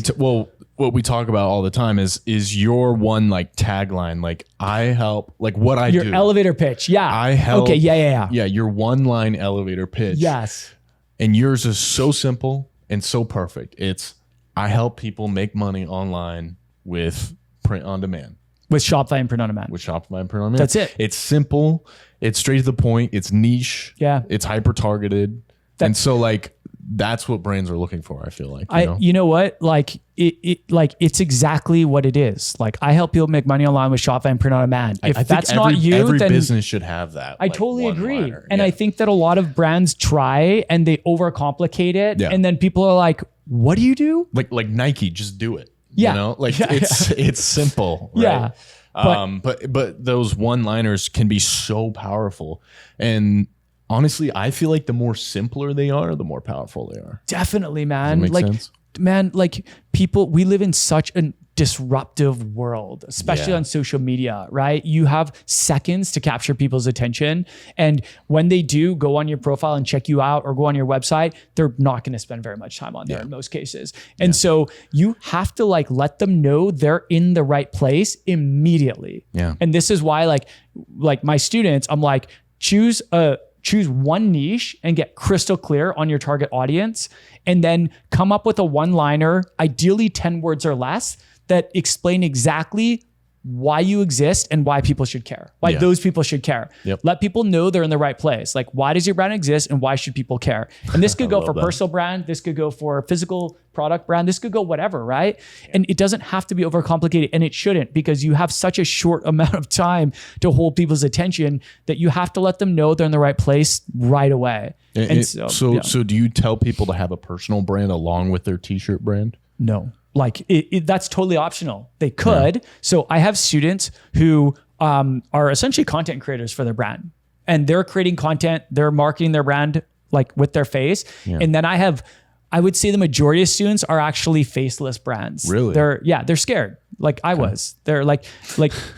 A: What we talk about all the time is your one like tagline, like I help, like what I do.
B: Your elevator pitch. Yeah.
A: I help.
B: Okay. Yeah.
A: Yeah. Your one-line elevator pitch.
B: Yes.
A: And yours is so simple and so perfect. It's I help people make money online with print on demand.
B: With Shopify and print on demand.
A: With Shopify and print on demand.
B: That's it.
A: It's simple. It's straight to the point. It's niche.
B: Yeah.
A: It's hyper targeted. And so like that's what brands are looking for, I feel like.
B: You know what? Like it's exactly what it is. Like, I help people make money online with Shopify and print on demand. If
A: I
B: that's
A: think
B: not you,
A: every
B: then
A: business should have that.
B: I totally agree. And I think that a lot of brands try and they overcomplicate it.
A: Yeah.
B: And then people are like, what do you do?
A: Like Nike, just do it.
B: Yeah.
A: You know, like it's simple. Right?
B: Yeah.
A: But those one-liners can be so powerful. And honestly, I feel like the more simpler they are, the more powerful they are.
B: Definitely, man.
A: Does that make sense?
B: Man, like people, we live in such a disruptive world, especially on social media, right? You have seconds to capture people's attention. And when they do go on your profile and check you out or go on your website, they're not going to spend very much time on there in most cases. And so you have to like let them know they're in the right place immediately.
A: Yeah.
B: And this is why like my students, I'm like, choose one niche and get crystal clear on your target audience, and then come up with a one-liner, ideally 10 words or less, that explain exactly why you exist and why people should care. Why those people should care.
A: Yep.
B: Let people know they're in the right place. Like, why does your brand exist and why should people care? And this could go for personal brand. This could go for physical product brand. This could go whatever, right? And it doesn't have to be overcomplicated, and it shouldn't, because you have such a short amount of time to hold people's attention that you have to let them know they're in the right place right away.
A: So do you tell people to have a personal brand along with their t-shirt brand?
B: No. Like that's totally optional. They could. Yeah. So I have students who are essentially content creators for their brand, and they're creating content. They're marketing their brand like with their face. Yeah. And then I would say the majority of students are actually faceless brands.
A: Really?
B: They're scared. Like I was. They're like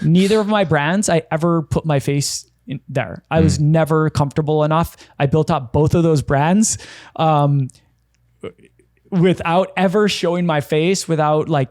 B: neither of my brands I ever put my face in there. I was never comfortable enough. I built up both of those brands. Without ever showing my face, without like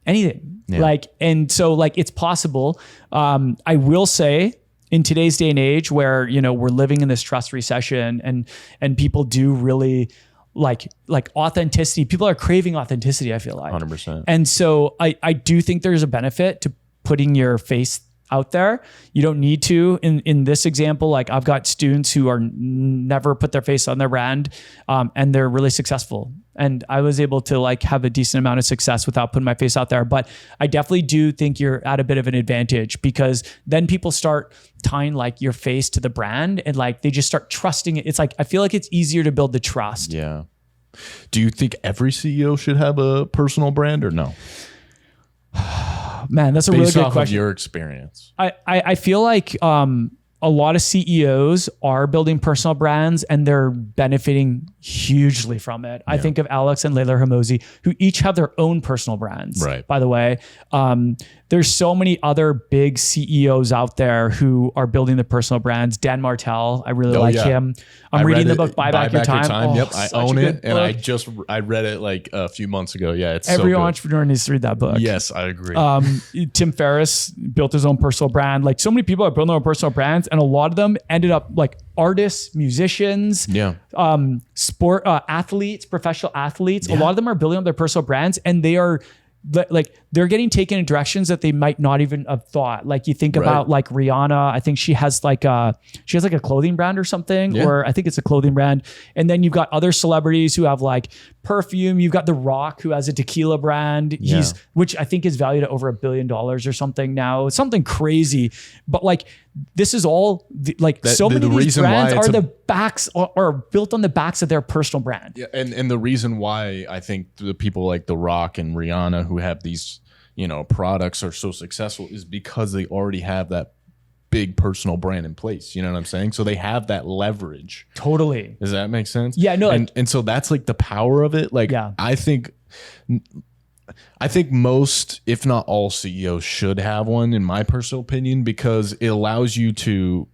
B: anything. Yeah. And so it's possible. I will say in today's day and age where, we're living in this trust recession and people do really like authenticity. People are craving authenticity, I feel like.
A: 100%.
B: And so I do think there's a benefit to putting your face out there. You don't need to. In this example, like I've got students who are never put their face on their brand, and they're really successful. And I was able to like have a decent amount of success without putting my face out there. But I definitely do think you're at a bit of an advantage, because then people start tying like your face to the brand, and like they just start trusting it. It's like, I feel like it's easier to build the trust.
A: Yeah. Do you think every CEO should have a personal brand or no?
B: Man, that's a
A: Based
B: really good
A: off
B: question.
A: of your experience.
B: I feel like a lot of CEOs are building personal brands and they're benefiting hugely from it. I think of Alex and Layla Hormozi, who each have their own personal brands.
A: Right.
B: By the way, there's so many other big CEOs out there who are building the personal brands. Dan Martell, I really like him. I'm reading the book Buy Back Your Time. Oh,
A: yep, I own it, and I read it like a few months ago. Yeah, it's
B: every
A: so good.
B: entrepreneur needs to read that book.
A: Yes, I agree.
B: Tim Ferriss built his own personal brand. Like so many people are building their own personal brands, and a lot of them ended up like artists, musicians, sport athletes, professional athletes. A lot of them are building up their personal brands, and they are like they're getting taken in directions that they might not even have thought. Like you think about like Rihanna, I think she has like a clothing brand or something, or I think it's a clothing brand. And then you've got other celebrities who have like perfume. You've got The Rock, who has a tequila brand. Which I think is valued at over $1 billion or something now. It's something crazy. But like this is all so many of these brands are the backs are built on the backs of their personal brand.
A: Yeah, and the reason why I think the people like The Rock and Rihanna who have these, products are so successful is because they already have that big personal brand in place. You know what I'm saying? So they have that leverage.
B: Totally.
A: Does that make sense?
B: Yeah, no.
A: And so that's like the power of it. Like, I think most, if not all CEOs should have one, in my personal opinion, because it allows you to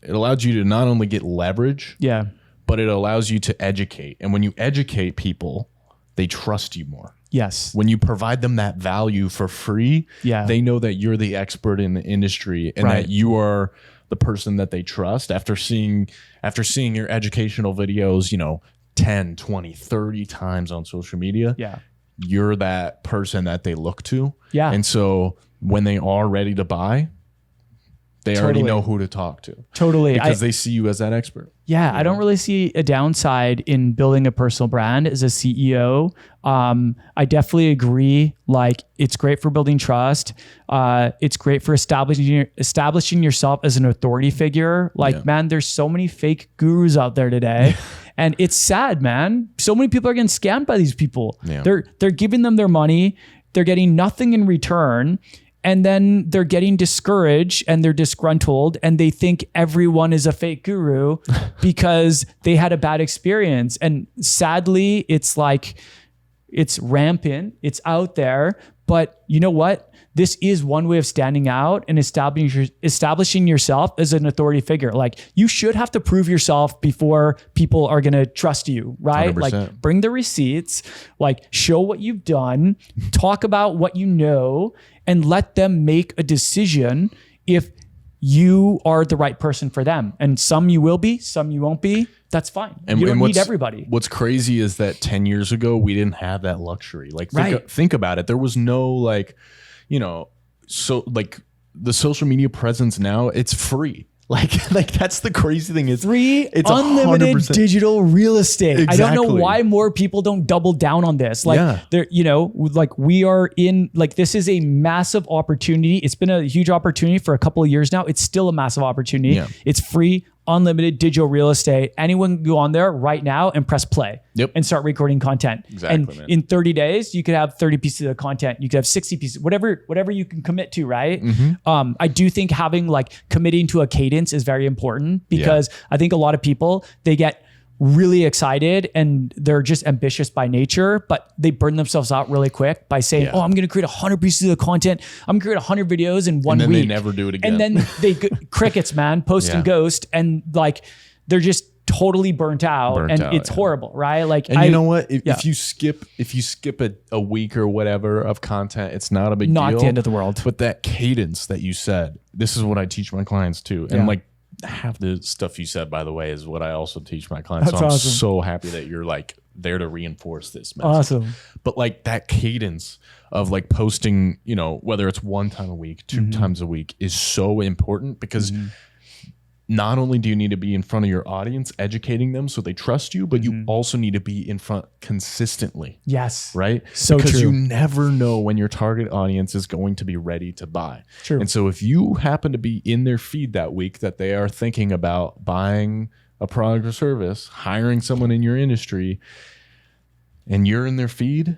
A: not only get leverage, but it allows you to educate. And when you educate people, they trust you more.
B: Yes.
A: When you provide them that value for free, they know that you're the expert in the industry and that you are the person that they trust after seeing your educational videos, 10, 20, 30 times on social media.
B: Yeah.
A: You're that person that they look to.
B: Yeah.
A: And so when they are ready to buy, they already know who to talk to.
B: Totally.
A: Because they see you as that expert.
B: Yeah. I don't really see a downside in building a personal brand as a CEO. I definitely agree. Like it's great for building trust. It's great for establishing yourself as an authority figure. Like, man, there's so many fake gurus out there today. And it's sad, man. So many people are getting scammed by these people. Yeah. They're giving them their money. They're getting nothing in return. And then they're getting discouraged and they're disgruntled and they think everyone is a fake guru because they had a bad experience. And sadly, it's like, it's rampant, it's out there, but you know what? This is one way of standing out and establishing yourself as an authority figure. Like you should have to prove yourself before people are going to trust you, right?
A: 100%.
B: Like bring the receipts, like show what you've done, talk about what you know, and let them make a decision if you are the right person for them. And some you will be, some you won't be. That's fine. And you don't need everybody.
A: What's crazy is that 10 years ago, we didn't have that luxury. Like think about it. There was no so like the social media presence now, it's free. Like that's the crazy thing. It's free, it's
B: unlimited
A: 100%.
B: Digital real estate.
A: Exactly.
B: I don't know why more people don't double down on this. Like we are in, like, this is a massive opportunity. It's been a huge opportunity for a couple of years now. It's still a massive opportunity. Yeah. It's free, unlimited digital real estate. Anyone can go on there right now and press play and start recording content.
A: Exactly,
B: and in 30 days, you could have 30 pieces of content. You could have 60 pieces, whatever you can commit to, right? Mm-hmm. I do think having committing to a cadence is very important because I think a lot of people, they get really excited and they're just ambitious by nature, but they burn themselves out really quick by saying, I'm going to create 100 pieces of content. I'm going to create 100 videos in 1 week.
A: And then they never do it again.
B: And then they crickets, man, post and ghost. And they're just totally burnt out. It's horrible, right?
A: You know what? If you skip a week or whatever of content, it's not a big deal.
B: Not the end of the world.
A: But that cadence that you said, this is what I teach my clients too. And half the stuff you said, by the way, is what I also teach my clients.
B: That's
A: so I'm
B: awesome.
A: so happy that you're there to reinforce this message.
B: Awesome.
A: But like that cadence of like posting, you know, whether it's one time a week, two times a week is so important because not only do you need to be in front of your audience, educating them so they trust you, but you also need to be in front consistently.
B: Yes.
A: Right?
B: So
A: because
B: true.
A: you never know when your target audience is going to be ready to buy.
B: True.
A: And so if you happen to be in their feed that week that they are thinking about buying a product or service, hiring someone in your industry, and you're in their feed,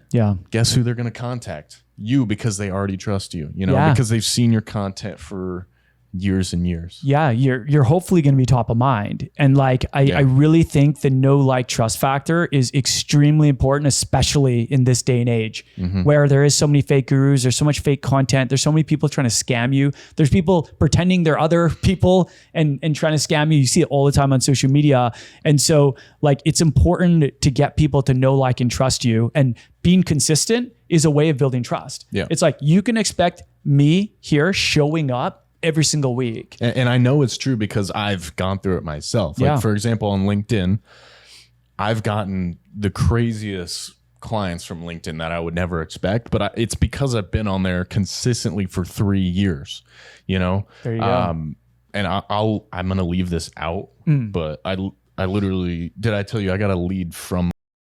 A: guess who they're going to contact? You, because they already trust you, you know, because they've seen your content for years and years.
B: Yeah, you're hopefully going to be top of mind. And like, I really think the know, like, trust factor is extremely important, especially in this day and age where there is so many fake gurus, there's so much fake content, there's so many people trying to scam you. There's people pretending they're other people and trying to scam you. You see it all the time on social media. And so like, it's important to get people to know, like, and trust you. And being consistent is a way of building trust. Yeah. It's like, you can expect me here showing up every single week.
A: And I know it's true because I've gone through it myself. Like for example, on LinkedIn, I've gotten the craziest clients from LinkedIn that I would never expect, but it's because I've been on there consistently for 3 years, you know?
B: There you go.
A: And I'm going to leave this out, but I literally, did I tell you I got a lead from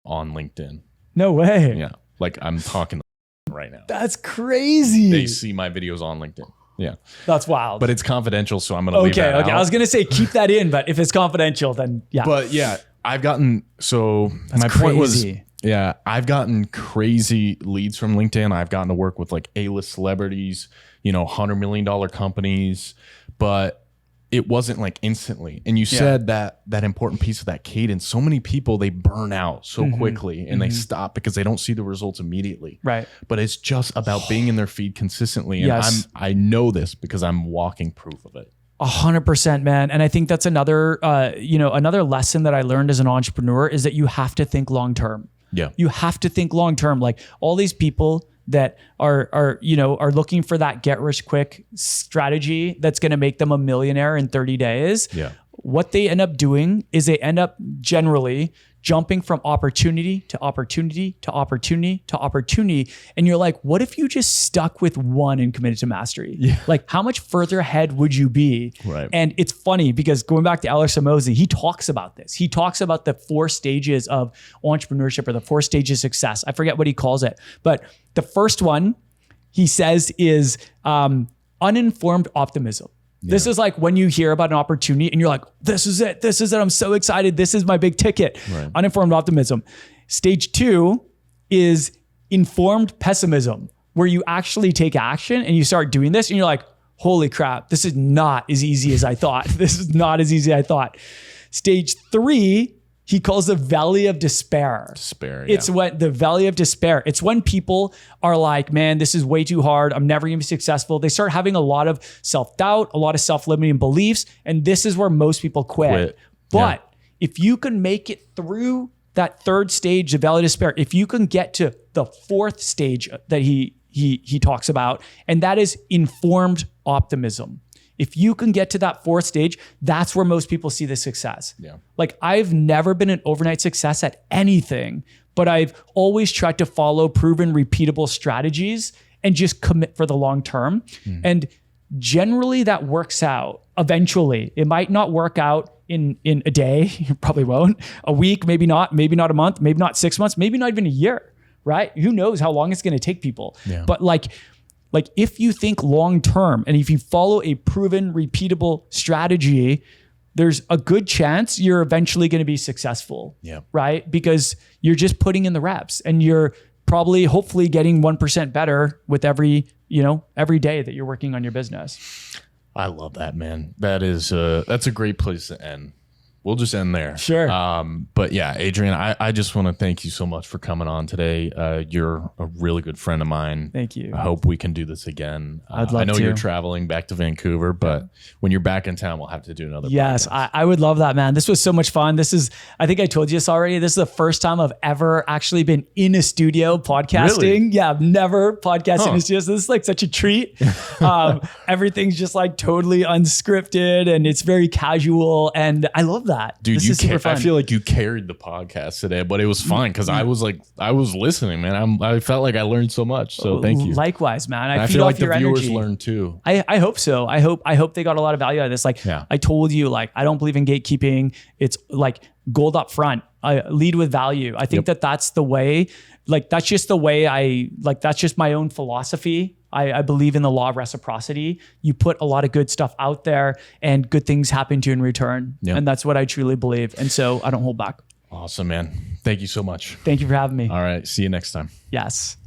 A: on LinkedIn?
B: No way.
A: Yeah. Like I'm talking right now.
B: That's crazy.
A: They see my videos on LinkedIn. Yeah.
B: That's wild.
A: But it's confidential, so I'm going to leave that out.
B: I was going to say keep that in, but if it's confidential, then yeah.
A: But yeah, I've gotten, so
B: that's
A: my
B: crazy.
A: point was, yeah, I've gotten crazy leads from LinkedIn. I've gotten to work with like A-list celebrities, you know, $100 million companies, but it wasn't like instantly. And you said that important piece of that cadence. So many people, they burn out so quickly and they stop because they don't see the results immediately.
B: Right.
A: But it's just about being in their feed consistently. And I know this because I'm walking proof of it.
B: 100%, man. And I think that's another, another lesson that I learned as an entrepreneur is that you have to think long-term.
A: Yeah.
B: You have to think long-term. Like all these people that are looking for that get rich quick strategy that's going to make them a millionaire in 30 days.
A: Yeah.
B: What they end up doing is they end up generally jumping from opportunity to opportunity to opportunity to opportunity. And you're like, what if you just stuck with one and committed to mastery?
A: Yeah.
B: Like how much further ahead would you be?
A: Right.
B: And it's funny because going back to Alex Hormozi, he talks about this. He talks about the 4 stages of entrepreneurship or the 4 stages of success. I forget what he calls it, but the first one he says is uninformed optimism. Yeah. This is like when you hear about an opportunity and you're like, this is it. I'm so excited. This is my big ticket. Right. Uninformed optimism. Stage 2 is informed pessimism, where you actually take action and you start doing this and you're like, holy crap, this is not as easy as I thought. This is not as easy as I thought. Stage 3, he calls the valley of despair. It's when the valley of despair. It's when people are like, man, this is way too hard. I'm never going to be successful. They start having a lot of self-doubt, a lot of self-limiting beliefs. And this is where most people quit. But if you can make it through that 3rd stage, the valley of despair, if you can get to the 4th stage that he talks about, and that is informed optimism. If you can get to that 4th stage, that's where most people see the success. Yeah. Like I've never been an overnight success at anything, but I've always tried to follow proven, repeatable strategies and just commit for the long term. And generally that works out eventually. It might not work out in a day. You probably won't. A week, maybe not a month, maybe not 6 months, maybe not even a year, right? Who knows how long it's going to take people. Yeah. But like if you think long-term and if you follow a proven, repeatable strategy, there's a good chance you're eventually going to be successful, right? Because you're just putting in the reps and you're probably, hopefully getting 1% better with every day that you're working on your business.
A: I love that, man. That's a great place to end. We'll just end there.
B: Sure.
A: But yeah, Adrian, I just want to thank you so much for coming on today. You're a really good friend of mine.
B: Thank you.
A: I hope we can do this again.
B: I'd love to.
A: I know you're traveling back to Vancouver, but when you're back in town, we'll have to do another
B: Yes, I would love that, man. This was so much fun. I think I told you this already. This is the first time I've ever actually been in a studio podcasting. Really? Yeah, I've never podcasted in a studio. So this is like such a treat. Everything's just like totally unscripted and it's very casual. And I love that.
A: Dude,
B: this is super fun.
A: I feel like you carried the podcast today, but it was fine because I was listening, man. I felt like I learned so much. So thank you.
B: Likewise, man.
A: I feel like the viewers learned too.
B: I hope so. I hope they got a lot of value out of this. Like I told you, like I don't believe in gatekeeping. It's like gold up front. I lead with value. I think that's the way. Like that's just the way that's just my own philosophy. I believe in the law of reciprocity. You put a lot of good stuff out there and good things happen to you in return. Yep. And that's what I truly believe. And so I don't hold back.
A: Awesome, man. Thank you so much.
B: Thank you for having me.
A: All right. See you next time.
B: Yes.